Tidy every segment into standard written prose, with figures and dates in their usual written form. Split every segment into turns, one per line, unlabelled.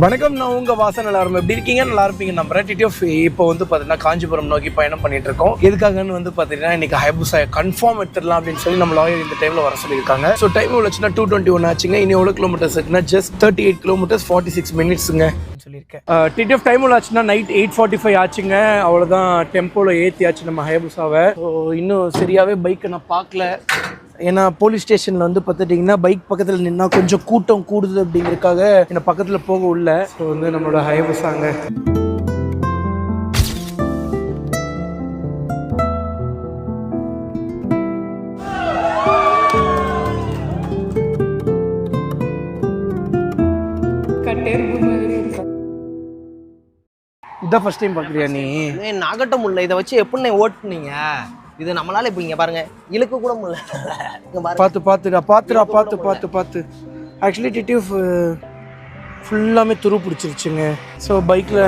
வணக்கம், நான் உங்க வாசன். எல்லாரும் எப்படி இருக்கீங்க? நல்லா இருப்பீங்க நம்புறேன். டிடிஎஃப் இப்போ வந்து பார்த்தீங்கன்னா காஞ்சிபுரம் நோக்கி பயணம் பண்ணிட்டு இருக்கோம். எதுக்காகன்னு வந்து பார்த்தீங்கன்னா இன்னைக்கு ஹைபூசா கன்ஃபார்ம் எடுத்துடலாம் அப்படின்னு சொல்லி நம்ம லாயர் இந்த டைம்ல வர சொல்லியிருக்காங்க. ஸோ டைம் எவ்வளோச்சுன்னா 2:21 ஆச்சுங்க. இனி எவ்வளோ கிலோமீட்டர்ஸ் இருக்குன்னா ஜஸ்ட் 38 கிலோமீட்டர்ஸ் 46 மினிட்ஸுங்க சொல்லியிருக்கேன். டிடிஎஃப் டைம் ஆச்சுன்னா நைட் 8:45 ஆச்சுங்க. அவ்வளோதான், டெம்போல ஏற்றியாச்சு நம்ம ஹைபூசாவை. ஸோ இன்னும் சரியாகவே பைக்கை நான் பார்க்கல. ஏன்னா போலீஸ் ஸ்டேஷனில் வந்து பார்த்துட்டிங்கன்னா பைக் பக்கத்தில் நின்னா கொஞ்சம் கூட்டம் கூடுது அப்படிங்கிறதுக்காக என்ன பக்கத்தில் போக உள்ள. ஸோ வந்து நம்மளோட ஹைபூசாங்க. இதான் ஃபர்ஸ்ட் டைம் பார்க்குறியா நீ?
நாகட்டம் முடியல, இதை வச்சு எப்படி ஓட்டுனீங்க? இது நம்மளால இப்போ இங்கே பாருங்க இழுக்க கூட முடியல.
பார்த்து ஆக்சுவலி டிடிஎஃப் ஃபுல்லாமே துரு பிடிச்சிருச்சுங்க. ஸோ பைக்கில்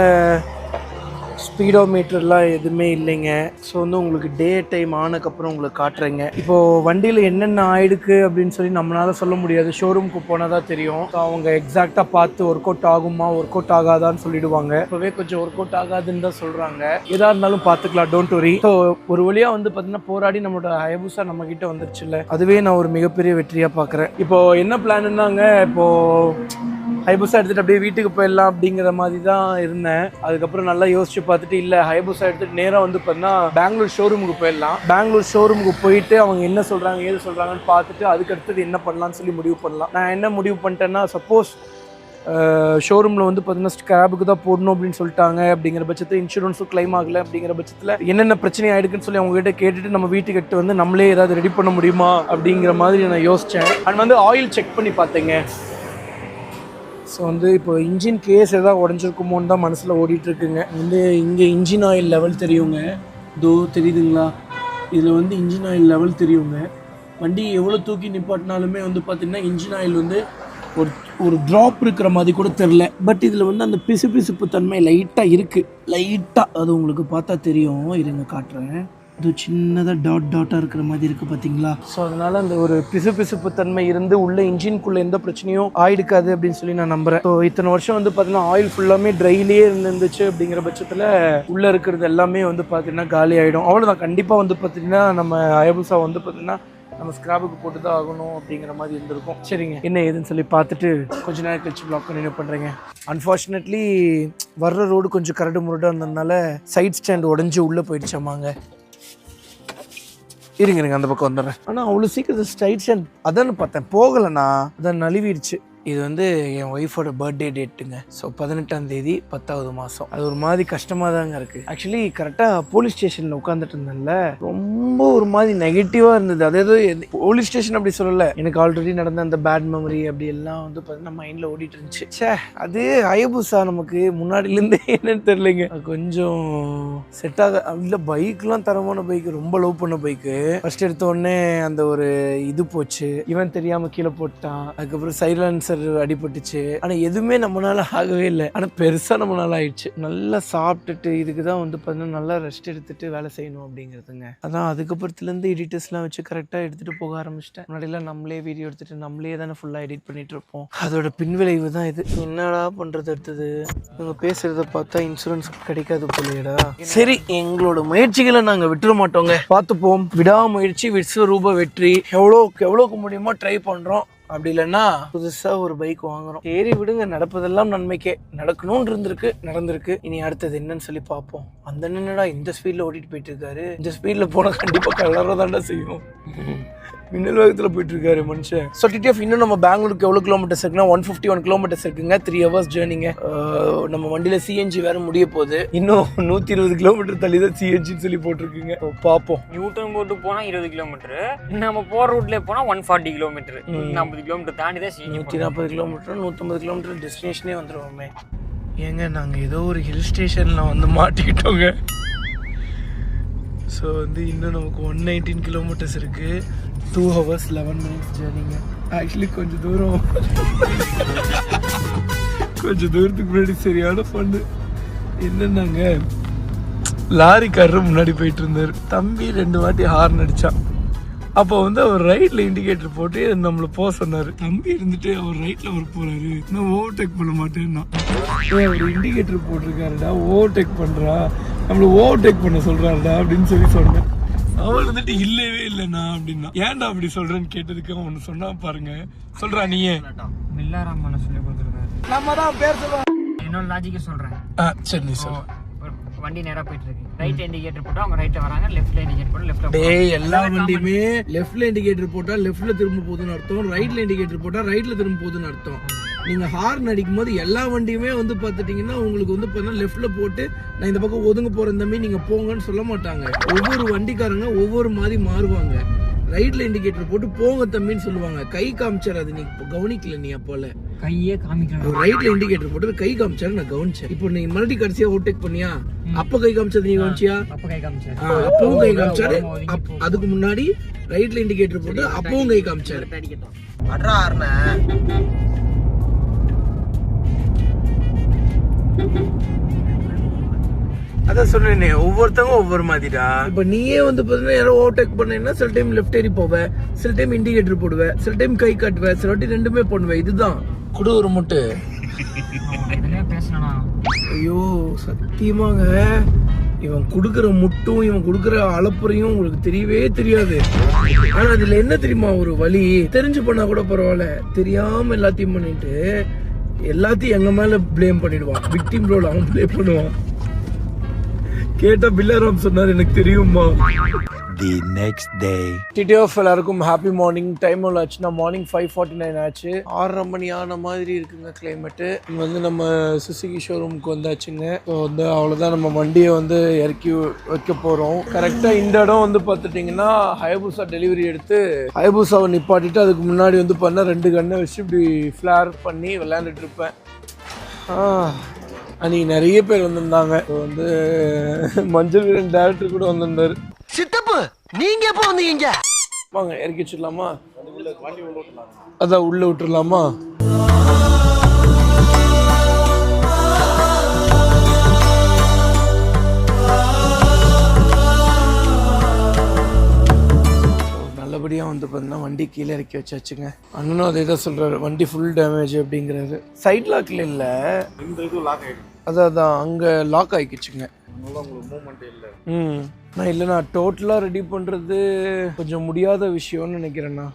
ஸ்பீடோமீட்டர்லாம் எதுவுமே இல்லைங்க. ஸோ வந்து உங்களுக்கு டே டைம் ஆனதுக்கப்புறம் உங்களுக்கு காட்டுறேங்க. இப்போது வண்டியில் என்னென்ன ஆயிடுக்கு அப்படின்னு சொல்லி நம்மளால சொல்ல முடியாது. ஷோரூமுக்கு போனால் தான் தெரியும். ஸோ அவங்க எக்ஸாக்டாக பார்த்து ஒர்க் அவுட் ஆகுமா ஒர்க் அவுட் ஆகாதான்னு சொல்லிடுவாங்க. இப்போவே கொஞ்சம் ஒர்க் அவுட் ஆகாதுன்னு தான் சொல்கிறாங்க. எதாக இருந்தாலும் பார்த்துக்கலாம், டோன்ட் வரி. ஸோ ஒரு வழியாக வந்து பார்த்தீங்கன்னா போராடி நம்மளோட ஹைபூசா நம்மக்கிட்ட வந்துருச்சுல்ல, அதுவே நான் ஒரு மிகப்பெரிய வெற்றியாக பார்க்குறேன். இப்போது என்ன பிளான்னாங்க, இப்போது ஹைபூசா எடுத்துகிட்டு அப்படியே வீட்டுக்கு போயிடலாம் அப்படிங்கிற மாதிரி தான் இருந்தேன். அதுக்கப்புறம் நல்லா யோசிச்சு பார்த்துட்டு இல்லை, ஹைபூசா எடுத்துகிட்டு நேராக வந்து பார்த்தீங்கன்னா பெங்களூர் ஷோரூமுக்கு போயிடலாம். பெங்களூர் ஷோரூமுக்கு போயிட்டு அவங்க என்ன சொல்கிறாங்க ஏது சொல்கிறாங்கன்னு பார்த்துட்டு அதுக்கு அடுத்தது என்ன பண்ணலான்னு சொல்லி முடிவு பண்ணலாம். நான் என்ன முடிவு பண்ணிட்டேன்னா, சப்போஸ் ஷோரூமில் வந்து பார்த்தீங்கன்னா ஸ்கிராபுக்கு தான் போடணும் அப்படின்னு சொல்லிட்டாங்க. அப்படிங்கிற பட்சத்தில் இன்சூரன்ஸும் கிளைம் ஆகலை. அப்படிங்கிற பட்சத்தில் என்னென்ன பிரச்சனை ஆகிடுக்குன்னு சொல்லி அவங்ககிட்ட கேட்டுட்டு நம்ம வீட்டுக்கு எடுத்து வந்து நம்மளே ஏதாவது ரெடி பண்ண முடியுமா அப்படிங்கிற மாதிரி நான் யோசித்தேன். அண்ட் வந்து ஆயில் செக் பண்ணி பார்த்தேங்க. ஸோ வந்து இப்போ இன்ஜின் கேஸ் எதாவது உடஞ்சிருக்குமோன்னு தான் மனசில் ஓடிட்டுருக்குங்க. வந்து இங்கே இன்ஜின் ஆயில் லெவல் தெரியுங்க. இதோ தெரியுதுங்களா? இதில் வந்து இன்ஜின் ஆயில் லெவல் தெரியுங்க. வண்டி எவ்வளோ தூக்கி நிப்பாட்டினாலுமே வந்து பார்த்திங்கன்னா இன்ஜின் ஆயில் வந்து ஒரு ட்ராப் இருக்கிற மாதிரி கூட தெரில. பட் இதில் வந்து அந்த பிசுப்பு தன்மை லைட்டாக இருக்குது. லைட்டாக அது உங்களுக்கு பார்த்தா தெரியும். இருங்க காட்டுறேன். இது சின்னதாக டாட்டாக இருக்கிற மாதிரி இருக்குது பார்த்தீங்களா? ஸோ அதனால் அந்த ஒரு பிசுப்பு தன்மை இருந்து உள்ள இன்ஜின்குள்ளே எந்த பிரச்சனையும் ஆயிடுக்காது அப்படின்னு சொல்லி நான் நம்புகிறேன். ஸோ இத்தனை வருஷம் வந்து பார்த்தீங்கன்னா ஆயில் ஃபுல்லாமே ட்ரைலியே இருந்துச்சு. அப்படிங்கிற பட்சத்தில் உள்ளே இருக்கிறது எல்லாமே வந்து பார்த்தீங்கன்னா காலி ஆகிடும். அவ்வளோதான். கண்டிப்பாக வந்து பார்த்தீங்கன்னா நம்ம ஹைபூசா வந்து பார்த்தீங்கன்னா நம்ம ஸ்கிராபுக்கு போட்டு தான் ஆகணும் அப்படிங்கிற மாதிரி இருந்திருக்கும். சரிங்க, என்ன ஏதுன்னு சொல்லி பார்த்துட்டு கொஞ்ச நேரம் கழிச்சு பிளாக் கண்டினியூ பண்ணுறேங்க. அன்ஃபார்ச்சுனேட்லி வர்ற ரோடு கொஞ்சம் கரடு முரடாக இருந்ததுனால சைட் ஸ்டாண்ட் உடஞ்சி உள்ளே போயிடுச்சாமாங்க. இருங்க அந்த பக்கம் வந்துடுறேன். ஆனால் அவ்வளோ சீக்கிரம் ஸ்ட்ரைட் ஸ்டாண்ட் அதான்னு பார்த்தேன், போகலைண்ணா. அதான் நழுவிடுச்சு. இது வந்து என் ஒய்ஃபோட பர்த்டே டேட்டுங்க. ஸோ 18ஆம் தேதி 10வது மாதம். அது ஒரு மாதிரி கஷ்டமாக தாங்க இருக்குது. ஆக்சுவலி கரெக்டாக போலீஸ் ஸ்டேஷனில் உட்காந்துட்டு இருந்தேன்ல, ரொம்ப ஒரு மாதிரி நெகட்டிவாக இருந்தது. அதாவது போலீஸ் ஸ்டேஷன் அப்படி சொல்லலை, எனக்கு ஆல்ரெடி நடந்த அந்த பேட் மெமரி அப்படி எல்லாம் வந்து பார்த்தீங்கன்னா மைண்டில் ஓடிட்டு இருந்துச்சு. சே, அது ஹைபூசா நமக்கு முன்னாடிலேருந்தே என்னன்னு தெரியலைங்க, கொஞ்சம் செட் ஆக இல்லை. பைக்லாம் தரமான பைக்கு, ரொம்ப லவ் பண்ண பைக்கு. ஃபர்ஸ்ட் எடுத்த உடனே அந்த ஒரு இது போச்சு, இவன் தெரியாமல் கீழே போட்டான். அதுக்கப்புறம் சைலன்சர் அடிபட்டுச்சு. ஆனா எதுவுமே நம்மளால ஆகவே இல்லை. ஆனா பெருசா நம்மளால ஆயிடுச்சு. நல்லா சாப்பிட்டுட்டு இதுக்கு தான் வந்து பார்த்தீங்கன்னா நல்லா ரெஸ்ட் எடுத்துட்டு வேலை செய்யணும் அப்படிங்கிறதுங்க. அதான் அதுக்கப்புறத்துல இருந்து எடிட்டர்ஸ்லாம் வச்சு கரெக்டா எடுத்துட்டு போக ஆரம்பிச்சிட்டேன். முன்னாடிலாம் நம்மளே வீடியோ எடுத்துட்டு நம்மளே தானே ஃபுல்லா எடிட் பண்ணிட்டு இருப்போம். அதோட பின்விளைவு தான் இது. என்னடா பண்றது அடுத்தது? இவங்க பேசுறத பார்த்தா இன்சூரன்ஸ் கிடைக்காது போலையடா. சரி, எங்களோட முயற்சிகளை நாங்க விட்டுற மாட்டோங்க, பார்த்துப்போம். விடாமுயற்சி விஸ்வரூப வெற்றி. எவ்வளோக்கு முடியுமோ ட்ரை பண்றோம். அப்படி இல்லைன்னா புதுசாக ஒரு பைக் வாங்குறோம். சரி விடுங்க, நடப்பதெல்லாம் நன்மைக்கே. நடக்கணும்னு இருந்திருக்கு, நடந்திருக்கு. இனி அடுத்தது என்னன்னு சொல்லி பார்ப்போம். அந்த என்னடா இந்த ஸ்பீடில் ஓட்டிட்டு போயிட்டு இருக்காரு? இந்த ஸ்பீடில் போனால் கண்டிப்பாக கலராக தாண்டா செய்யும். மின்னல் வேகத்தில் போயிட்டு இருக்காரு மனுஷன். ஸோ டிடிஎஃப் இன்னும் நம்ம பெங்களூருக்கு எவ்வளோ கிலோமீட்டர்ஸ் இருக்குன்னா 151 கிலோமீட்டர்ஸ் இருக்குங்க. 3 hours ஜேர்னிங்க. நம்ம வண்டியில் சிஎன்ஜி வேற முடிய போகுது. இன்னும் 120 கிலோமீட்டர் தள்ளி தான் சிஎன்ஜின்னு சொல்லி போட்டிருக்குங்க. பார்ப்போம்.
நியூட்டன் போட்டு போனால் 20 கிலோமீட்டர், நம்ம போகிற ரூட்லேயே போனால் 140 கிலோமீட்டர், 40 கிலோமீட்டர் தாண்டி தான்
140 கிலோமீட்டர் 150 கிலோமீட்டர் டெஸ்டினேஷனே வந்துடுவோமே. ஏங்க நாங்கள் ஏதோ ஒரு ஹில் ஸ்டேஷனில் வந்து மாட்டிக்கிட்டோங்க. ஸோ வந்து இன்னும் நமக்கு 119 கிலோமீட்டர்ஸ் இருக்குது. 2 hours 11 minutes ஜேர்னிங்க. ஆக்சுவலி கொஞ்சம் தூரத்துக்கு முன்னாடி சரியான ஃபண்டு. என்னன்னாங்க, லாரிக்காரர் முன்னாடி போயிட்டு இருந்தார். தம்பி 2 வாட்டி ஹார்ன் அடித்தான். அப்போ வந்து அவர் ரைட்ல இண்டிகேட்டர் போட்டு நம்மள போக சொன்னாரு. தம்பி இருந்துட்டு அவர் ரைட்ல அவர் போறாரு, நான் ஓவர்டேக் பண்ண மாட்டேன்னா. அவர் இண்டிகேட்டர் போட்டிருக்காருடா, ஓவர்டேக் பண்றா, நம்மள ஓவர்டேக் பண்ண சொல்றாருடா அப்படின்னு சொன்னேன். அவள் இருந்துட்டு இல்லவே இல்லைண்ணா அப்படின்னா. ஏன்டா அப்படி சொல்றேன்னு கேட்டதுக்கு அவன் ஒண்ணு சொன்னா பாருங்க. சொல்றா நீயே.
மில்லாராமன் சொல்லி கொடுத்துருக்காரு.
நம்ம தான் பேர் சொல்லுவோம்.
என்னோட லாஜிக்கே சொல்றேன்.
சரி நீ சொல்லு.
வண்டி நேரா போயிட்டு இருக்கு, ரைட் இண்டிகேட்டர் போட்டா அவங்க ரைட்ல வராங்க, லெஃப்ட்ல இண்டிகேட்டர் போட்டா லெஃப்ட்ல.
டேய் எல்லா வண்டியுமே லெஃப்ட்ல இண்டிகேட்டர் போட்டா லெஃப்ட்ல திரும்ப போகுதுன்னு அர்த்தம், ரைட்ல இண்டிகேட்டர் போட்டா ரைட்ல திரும்ப போகுதுன்னு அர்த்தம். நீங்க ஹார்ன் அடிக்கும் போது எல்லா வண்டியுமே வந்து பாத்துட்டீங்கன்னா உங்களுக்கு வந்து பார்த்தீங்கன்னா லெஃப்ட்ல போட்டு நான் இந்த பக்கம் ஒதுங்க போறேன் தம்பி நீங்க போங்கன்னு சொல்ல மாட்டாங்க. ஒவ்வொரு வண்டிக்காரங்க ஒவ்வொரு மாதிரி மாறுவாங்க. ரைட்ல இண்டிகேட்டர் போட்டு போங்க தம்பின்னு சொல்லுவாங்க. கை காமிச்சார், அது நீ கவனிக்கல. நீ அப்போல
கையே காமிக்கல,
ரைட்ல இண்டிகேட்டர் போட்டு கை காமிச்சாரு, நான் கவனிச்சேன். இப்போ நீ மறுபடியும் கடைசியா ஓவர்டேக் பண்ணியா, அப்ப கை காமிச்சது நீ கவனிச்சியா?
அப்ப கை காமிச்சாரு,
அப்பவும் கை காமிச்சாரு. அதுக்கு முன்னாடி ரைட்ல இண்டிகேட்டர் போட்டு அப்பவும் கை காமிச்சாரு.
அட்ரா ஆர்ன
அதான் சொன்னேனே, ஒவ்வொருத்தவங்க ஒவ்வொரு மாதிரிடா. இப்ப நீயே வந்து பாத்தீங்கன்னா யாரோ ஓவர்டேக் பண்ணேன்னா சில டைம் லெஃப்ட் ஏறி போவேன், சில டைம் இண்டிகேட்டர் போடுவேன், சில டைம் கை காட்டுவேன், சில வாட்டி ரெண்டுமே பண்ணுவேன். இதுதான் குடு ஒரு முட்டு. ஐயோ சத்தியமாங்க, இவன் குடுக்கற முட்டும் இவன் குடுக்கற அளப்புறையும் உங்களுக்கு தெரியவே தெரியாது. ஆனா அதுல என்ன தெரியுமா ஒரு வழி, தெரிஞ்சு பண்ணா கூட பரவாயில்ல, தெரியாம எல்லாத்தையும் பண்ணிட்டு எல்லாத்தையும் எங்க மேல பிளேம் பண்ணிடுவான். விக்டிம் ரோல் அவன் பிளே பண்ணுவான். கேட்டா பில்லாராம் சொன்னார், எனக்கு தெரியுமா.
The next day.
டிடிஎஃப் எல்லாருக்கும் ஹாப்பி மார்னிங். டைம் எவ்வளோ ஆச்சுன்னா மார்னிங் 5:49 ஆச்சு. 6:30 மணி ஆன மாதிரி இருக்குங்க கிளைமேட்டு. இங்கே வந்து நம்ம சுசுகி ஷோரூமுக்கு வந்தாச்சுங்க. ஸோ வந்து அவ்வளோதான், நம்ம வண்டியை வந்து இறக்கி வைக்க போகிறோம். கரெக்டாக இந்த இடம் வந்து பார்த்துட்டிங்கன்னா ஹயபூசா டெலிவரி எடுத்து ஹயபூசாவை நிப்பாட்டிட்டு அதுக்கு முன்னாடி வந்து பண்ண 2 கண்ணை வச்சு இப்படி ஃப்ளேர் பண்ணி விளையாண்டுட்டு இருப்பேன். அன்றைக்கி நிறைய பேர் வந்திருந்தாங்க. ஸோ வந்து மஞ்சள் வீரன் டேரக்டர் கூட வந்திருந்தாரு.
சித்தப்பு நீங்க எப்போ வந்தீங்க?
வாங்க இறக்கி வச்சிடலாமா? அதான் உள்ள விட்டுடலாமா? நல்லபடியாக வந்து பார்த்தீங்கன்னா வண்டி கீழே இறக்கி வச்சாச்சுங்க. அண்ணனும் அதே தான் சொல்கிறாரு, வண்டி ஃபுல் டேமேஜ் அப்படிங்கிறாரு. சைட் லாக்கில் இல்லை, அதான் அங்கே லாக் ஆகிக்கிச்சுங்க. நான் இல்லைண்ணா டோட்டலாக ரெடி பண்ணுறது கொஞ்சம் முடியாத விஷயம்னு நினைக்கிறேண்ணா.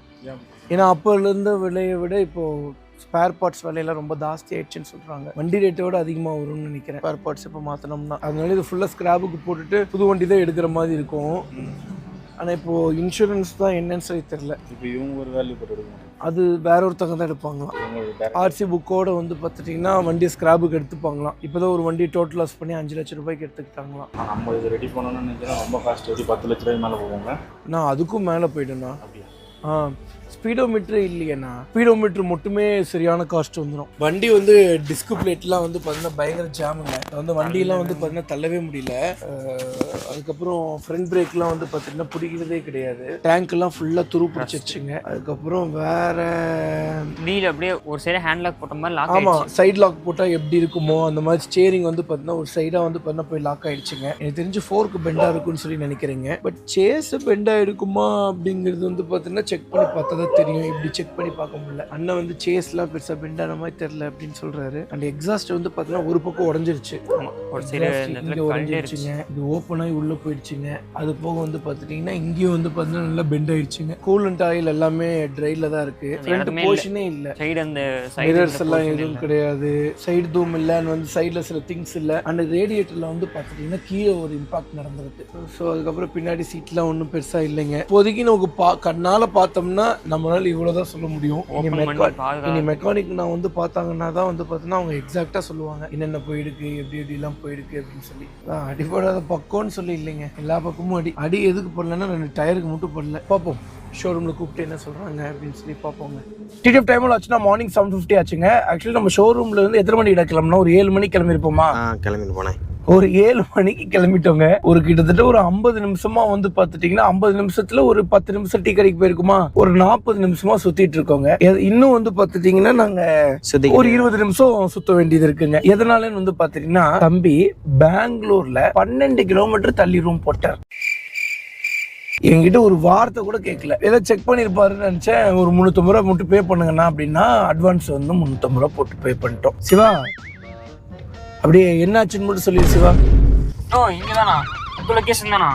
ஏன்னா அப்போலேருந்து விலையை விட இப்போது ஸ்பேர் பார்ட்ஸ் விலையெல்லாம் ரொம்ப ஜாஸ்தி ஆயிடுச்சுன்னு சொல்கிறாங்க. வண்டி ரேட்டை விட அதிகமாக வரும்னு நினைக்கிறேன் ஸ்பேர் பார்ட்ஸ் இப்போ மாற்றினோம்னா. அதனால இது ஃபுல்லாக ஸ்க்ராப்புக்கு போட்டுட்டு புது வண்டி தான் எடுக்கிற மாதிரி இருக்கும். ஆனால் இப்போது இன்சூரன்ஸ் தான் என்னன்னு சொல்லி தெரில. இப்போ இவங்க ஒரு வேல்யூ போட்டு அது வேற ஒருத்தவங்க தான் எடுப்பாங்களாம். ஆர்சி புக்கோட வந்து பார்த்துட்டிங்கன்னா வண்டியை ஸ்க்ராப்புக்கு எடுத்துப்பாங்களாம். இப்போ தான் ஒரு வண்டி டோட்டல் லாஸ் பண்ணி 5 லட்சம் ரூபாய்க்கு எடுத்துக்கிட்டாங்களாம்.
நம்ம இது ரெடி பண்ணணும்னு நினைக்கிறேன், ரொம்ப காஸ்ட் எப்படி 10 லட்ச ரூபாய் மேலே போவாங்க.
நான் அதுக்கும் மேலே போய்ட்டேண்ணா. ஸ்பீடோமீட்டரே இல்லையேண்ணா, ஸ்பீடோமீட்டர் மட்டுமே சரியான காஸ்ட் வந்துடும். வண்டி வந்து டிஸ்க் பிளேட்லாம் வந்து பார்த்தீங்கன்னா பயங்கர ஜாமுங்க. வந்து வண்டியெல்லாம் வந்து பார்த்தீங்கன்னா தள்ளவே முடியல. அதுக்கப்புறம் ஃப்ரண்ட் பிரேக்லாம் வந்து பார்த்தீங்கன்னா பிடிக்கிறதே கிடையாது. டேங்க்லாம் ஃபுல்லாக துரு பிடிச்சிருச்சுங்க. அதுக்கப்புறம் வேற
வீல் அப்படியே ஒரு சைடு ஹேண்ட் லாக் போட்ட மாதிரி லாக்.
ஆமாம், சைட் லாக் போட்டால் எப்படி இருக்குமோ அந்த மாதிரி ஸ்டேரிங் வந்து பார்த்தீங்கன்னா ஒரு சைடாக வந்து பார்த்தீங்கன்னா போய் லாக் ஆகிடுச்சுங்க. எனக்கு தெரிஞ்சு ஃபோர்க்கு பெண்டாக இருக்குன்னு சொல்லி நினைக்கிறேங்க. பட் சேஸு பெண்டாக இருக்குமா அப்படிங்கிறது வந்து பார்த்தீங்கன்னா செக் பண்ணி பார்த்தா தெரியும். இப்படி செக் பண்ணி பார்க்க முடியல. அண்ணன் வந்து சேஸ்லாம் பெருசா பெண்டான மாதிரி தெரியல அப்படின்னு சொல்றாரு. அண்ட் எக்ஸாஸ்ட் வந்து பாத்தீங்கன்னா ஒரு பக்கம் உடைஞ்சிருச்சு,
ஒரு சைடு
உடைஞ்சிருச்சுங்க. இது ஓப்பன் ஆகி உள்ள போயிடுச்சுங்க. அது போக வந்து பாத்துட்டீங்கன்னா இங்கேயும் வந்து பாத்தீங்கன்னா நல்லா பெண்ட் ஆயிடுச்சுங்க. கூலண்ட் ஆயில் எல்லாமே ட்ரைல தான் இருக்கு. ஃப்ரண்ட் போர்ஷனே இல்ல,
சைடு அந்த
மிரர்ஸ் எல்லாம் எதுவும் கிடையாது, சைடு தூம் இல்ல, வந்து சைடுல சில திங்ஸ் இல்ல. அண்ட் ரேடியேட்டர்ல வந்து பாத்துட்டீங்கன்னா கீழே ஒரு இம்பாக்ட் நடந்திருக்கு. ஸோ அதுக்கப்புறம் பின்னாடி சீட்லாம் ஒன்றும் பெருசா இல்லைங்க. இப்போதைக்கு நமக்கு கண்ணால பார்த்தோம்னா நம்மளால இவ்வளவுதான் சொல்ல முடியும். இனி மெக்கானிக் நான் வந்து பார்த்தாங்கன்னா தான் வந்து பார்த்தீங்கன்னா அவங்க எக்ஸாக்டா சொல்லுவாங்க என்னென்ன போயிருக்கு, எப்படி எப்படிலாம் போயிருக்கு அப்படின்னு சொல்லி. அடிப்படாத பக்கம்னு சொல்லி இல்லைங்க, எல்லா பக்கமும் அடி எதுக்கு போடலன்னா 2 டயருக்கு மட்டும் போடல. பார்ப்போம் ஷோரூமில் கூப்பிட்டு என்ன சொல்கிறாங்க அப்படின்னு சொல்லி பார்ப்போங்க. டிடிஎஃப் டைமில் ஆச்சுன்னா மார்னிங் 7:50 ஆச்சுங்க. ஆக்சுவலி நம்ம ஷோரூமில் இருந்து எத்தனை மணிக்கு கிளம்புனா ஒரு 7 மணிக்கு கிளம்பிருப்போமா?
கிளம்பிட்டு போனேன்.
ஒரு 7 மணிக்கு கிளம்பிட்டோங்க. ஒரு கிட்டத்தட்ட ஒரு 50 நிமிஷமா வந்து பார்த்துட்டிங்கன்னா 50 நிமிஷத்துல ஒரு 10 நிமிஷம் டீ கடைக்கு போயிருக்குமா, ஒரு 40 நிமிஷமா சுத்திட்டு இருக்கோங்க. இன்னும் வந்து பார்த்துட்டிங்கன்னா நாங்க ஒரு 20 நிமிஷம் சுத்த வேண்டியது இருக்குங்க. எதனாலன்னு வந்து பார்த்துட்டிங்கன்னா தம்பி பெங்களூர்ல 12 கிலோமீட்டர் தள்ளி ரூம் போட்டார். என்கிட்ட ஒரு வார்த்தை கூட கேட்கல. ஏதோ செக் பண்ணியிருப்பாருன்னு நினச்சேன். ஒரு 350 ரூபா மட்டும் பே பண்ணுங்கண்ணா அப்படின்னா அட்வான்ஸ் வந்து 350 ரூபா போட்டு பே பண்ணிட்டோம். சிவா அப்படியே என்னாச்சுன்னு மட்டும் சொல்லி சிவா.
ஓ இங்கே தானா இப்போ லொக்கேஷன் தானா?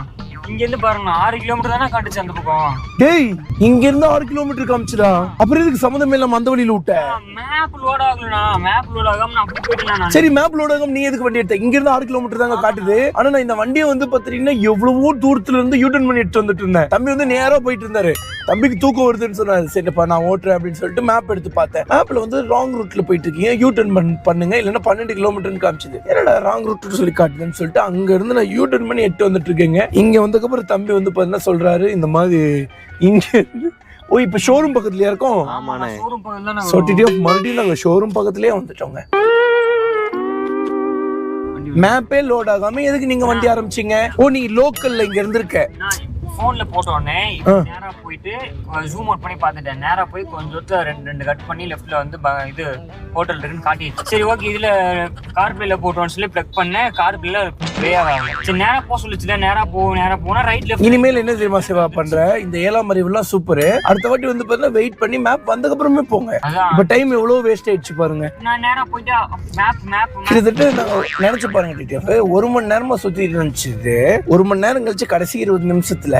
இங்கேருந்து பாருங்கண்ணா 6 கிலோமீட்டர் தானே காட்டுச்சு அந்த பக்கம்.
டேய் இங்க இருந்து 6 கிலோமீட்டர் காமிச்சுடா. அப்புறம் இதுக்கு சம்மந்தமே இல்லாம அந்த வழியில விட்ட.
மேப் லோட் ஆகலண்ணா. மேப் லோட் ஆகாம நான் அப்படி போயிட்டேன்.
சரி மேப் லோட் ஆகாம நீ எதுக்கு வண்டி எடுத்த? இங்க இருந்து 6 கிலோமீட்டர் தாங்க காட்டுது. ஆனா நான் இந்த வண்டியை வந்து பாத்தீங்கன்னா எவ்வளவோ தூரத்துல இருந்து யூட்டர்ன் பண்ணி எடுத்து வந்துட்டு இருந்தேன். தம்பி வந்து நேரா போயிட்டு இருந்தாரு. தம்பிக்கு தூக்கம் வருதுன்னு சொன்னாரு. சரிப்பா நான் ஓட்டுறேன் அப்படின்னு சொல்லிட்டு மேப் எடுத்து பார்த்தேன். மேப்ல வந்து ராங் ரூட்ல போயிட்டு இருக்கீங்க, யூட்டர்ன் பண்ணுங்க இல்லைன்னா 12 கிலோமீட்டர்னு காமிச்சது. என்னடா ராங் ரூட் சொல்லி காட்டுதுன்னு சொல்லிட்டு அங்க இருந்து நான் யூட்டர்ன் பண்ணி எடுத்து வந்துட்டு இருக்கேங்க. இங்க வந்ததுக்கப்புறம் தம்பி வந்து பாத்தீங்கன்னா சொல்றாரு இந்த மாதிரி இங்க இருந்து ஓ இப்ப ஷோரூம் பக்கத்துலயா இருக்கும்.
ஆமாண்ணே.
ஷோரூம் பக்கத்துல தான்
சொல்லிட்டு மறுபடியும் நாங்க ஷோரூம் பக்கத்துலயே வந்துட்டோங்க. மேப்பே லோட் ஆகாம எதுக்கு நீங்க வண்டி ஆரம்பிச்சீங்க? ஓ நீ லோக்கல்ல இங்க இருந்திருக்க.
போன்ல போட்ட உடனே நேரா போயிட்டு ஜூம் அவுட் பண்ணி பார்த்துட்டேன். நேரா போய் கொஞ்சம் ரெண்டு கட் பண்ணி லெஃப்ட்ல வந்து இது ஹோட்டல் இருக்குன்னு காட்டிடுச்சு. சரி ஓகே இதுல கார் பிளேல போட்டோன்னு சொல்லி பிளக் பண்ணேன். கார் பிளேல ப்ளே ஆகல. சரி நேரா போக சொல்லிச்சுல. நேரா போனா ரைட் லெஃப்ட்.
இனிமேல் என்ன தெரியுமா சேவா பண்ற? இந்த 7ஆம் அறிவுலாம் சூப்பர். அடுத்த வாட்டி வந்து பாத்தீங்கன்னா வெயிட் பண்ணி மேப் வந்ததுக்கு அப்புறமே போங்க. இப்ப டைம் எவ்வளவு வேஸ்ட் ஆயிடுச்சு பாருங்க.
நான் நேரா போயிட்டு மேப்
கிட்டத்தட்ட நினைச்சு பாருங்க டிடிஎஃப் 1 மணி நேரமா சுத்திட்டு இருந்துச்சு. 1 மணி நேரம் கழிச்சு கடைசி 20 நிமிஷத்துல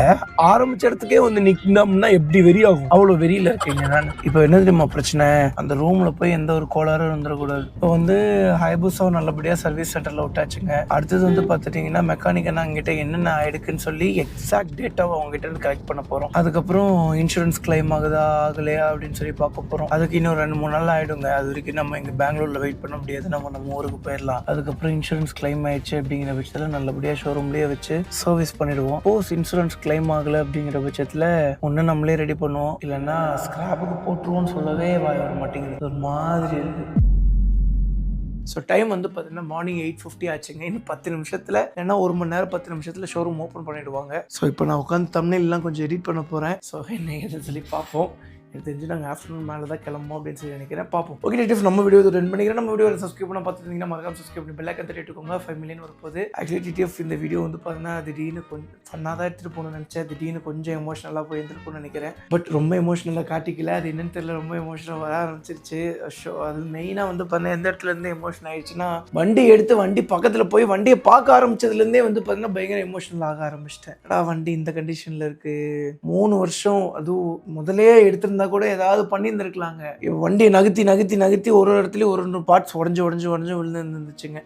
ஆரம்பிச்ச இடத்துக்கே வந்து நிக்கணும்னா எப்படி வெறி ஆகும்? அவ்வளவு வெறியில இருக்கீங்க. நான் இப்ப என்ன தெரியுமா பிரச்சனை? அந்த ரூம்ல போய் எந்த ஒரு கோளாறும் வந்துடக்கூடாது. இப்போ வந்து ஹைபூஸா நல்லபடியா சர்வீஸ் சென்டர்ல விட்டாச்சுங்க. அடுத்தது வந்து பாத்துட்டீங்கன்னா மெக்கானிக் அங்கிட்ட என்னென்ன ஆயிடுக்குன்னு சொல்லி எக்ஸாக்ட் டேட்டாவை அவங்க கிட்ட இருந்து கலெக்ட் பண்ண போறோம். அதுக்கப்புறம் இன்சூரன்ஸ் கிளைம் ஆகுதா ஆகலையா அப்படின்னு சொல்லி பார்க்க போறோம். அதுக்கு இன்னும் 2-3 நாள் ஆயிடுங்க. அது வரைக்கும் நம்ம இங்க பெங்களூர்ல வெயிட் பண்ண முடியாது. நம்ம ஊருக்கு போயிடலாம். அதுக்கப்புறம் இன்சூரன்ஸ் கிளைம் ஆயிடுச்சு அப்படிங்கிற பட்சத்துல நல்லபடியா ஷோரூம்லயே வச்சு சர்வீஸ் பண்ணிடுவோம். போஸ் இன்சூரன்ஸ் கிளைம் ஆகல அப்படிங்கிற பட்சத்துல ஒண்ணு நம்மளே ரெடி பண்ணுவோம், இல்லைன்னா ஸ்கிராப்புக்கு போட்டுருவோம்னு சொல்லவே வாய் வர மாட்டேங்குது. ஒரு மாதிரி இருக்கு. ஸோ டைம் வந்து பார்த்தீங்கன்னா மார்னிங் 8:50 ஆச்சுங்க. இன்னும் 10 நிமிஷத்தில் ஏன்னா 1 மணி நேரம் 10 நிமிஷத்தில் ஷோரூம் ஓப்பன் பண்ணிடுவாங்க. ஸோ இப்போ நான் உட்காந்து தம்ப்நெயில்லாம் கொஞ்சம் எடிட் பண்ண போகிறேன். ஸோ என்ன ஏதுன்னு சொல்லி பார்ப்போம். எனக்கு தெரிஞ்சு நாங்கள் ஆஃப்டர்நூன் மேலே தான் கிளம்புவோம் அப்படின்னு சொல்லி நினைக்கிறேன். பார்ப்போம். ஓகே டிடிஎஃப் நம்ம வீடியோ ரன் பண்ணிக்கிறேன். நம்ம வீடியோ சப்ஸ்கிரைப் பண்ண பார்த்துருந்தீங்கன்னா மறக்காம சப்ஸ்கிரைப் பண்ணி பெல் ஐக்கான் தட்டிட்டுக்கோங்க. 5 மில்லியன் வரப்போகுது. ஆக்சுவலி டிடிஎஃப் இந்த வீடியோ வந்து பார்த்தீங்கன்னா திடீர்னு கொஞ்சம் ஃபன்னாக தான் எடுத்துகிட்டு போகணும்னு நினச்சேன். திடீர்னு கொஞ்சம் எமோஷனலாக போய் எடுத்துகிட்டு நினைக்கிறேன். பட் ரொம்ப எமோஷனலாக காட்டிக்கல. அது என்னன்னு தெரியல, ரொம்ப எமோஷனல் வர ஆரம்பிச்சிருச்சு. ஷோ அது மெயினாக வந்து பார்த்தீங்கன்னா எந்த இடத்துல இருந்து எமோஷன் ஆயிடுச்சுன்னா வண்டி எடுத்து வண்டி பக்கத்தில் போய் வண்டியை பார்க்க ஆரம்பிச்சதுலேருந்தே வந்து பார்த்தீங்கன்னா பயங்கர எமோஷனல் ஆக ஆரம்பிச்சிட்டேன். வண்டி இந்த கண்டிஷனில் இருக்குது. 3 வருஷம் அதுவும் முதலே எடுத்திருந்தா கூட ஏதாவது பண்ணியிருந்துருக்கலாங்க. வண்டியை நகர்த்தி ஒரு இடத்துலயும் ஒரு பார்ட்ஸ் உடஞ்சு விழுந்துருந்துச்சுங்க.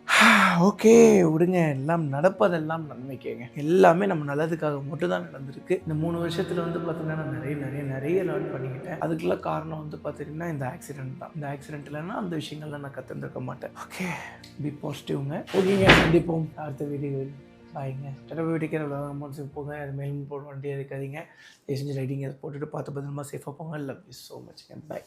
ஓகே விடுங்க, எல்லாம் நடப்பதெல்லாம் நன்மைக்கேங்க. எல்லாமே நம்ம நல்லதுக்காக மட்டும் தான் நடந்திருக்கு. இந்த 3 வருஷத்துல வந்து பார்த்தீங்கன்னா நான் நிறைய லேர்ன் பண்ணிக்கிட்டேன். அதுக்கெல்லாம் காரணம் வந்து பார்த்தீங்கன்னா இந்த ஆக்சிடென்ட் தான். இந்த ஆக்சிடென்ட் இல்லைன்னா அந்த விஷயங்கள்லாம் நான் கற்றுருக்க மாட்டேன். ஓகே பி பாசிட்டிவ்ங்க. ஓகேங்க, கண்டிப்போம் அடுத்த வீடியோ. பாய்ங்க. வீட்டுக்கு அமௌண்ட்ஸுக்கு போங்க. அது மேலும் போட வண்டி இருக்காதீங்க. செஞ்சு ரைடிங் அதை போட்டுட்டு பார்த்து பத்திரமா சேஃபாக போங்க. Love you so much. Bye.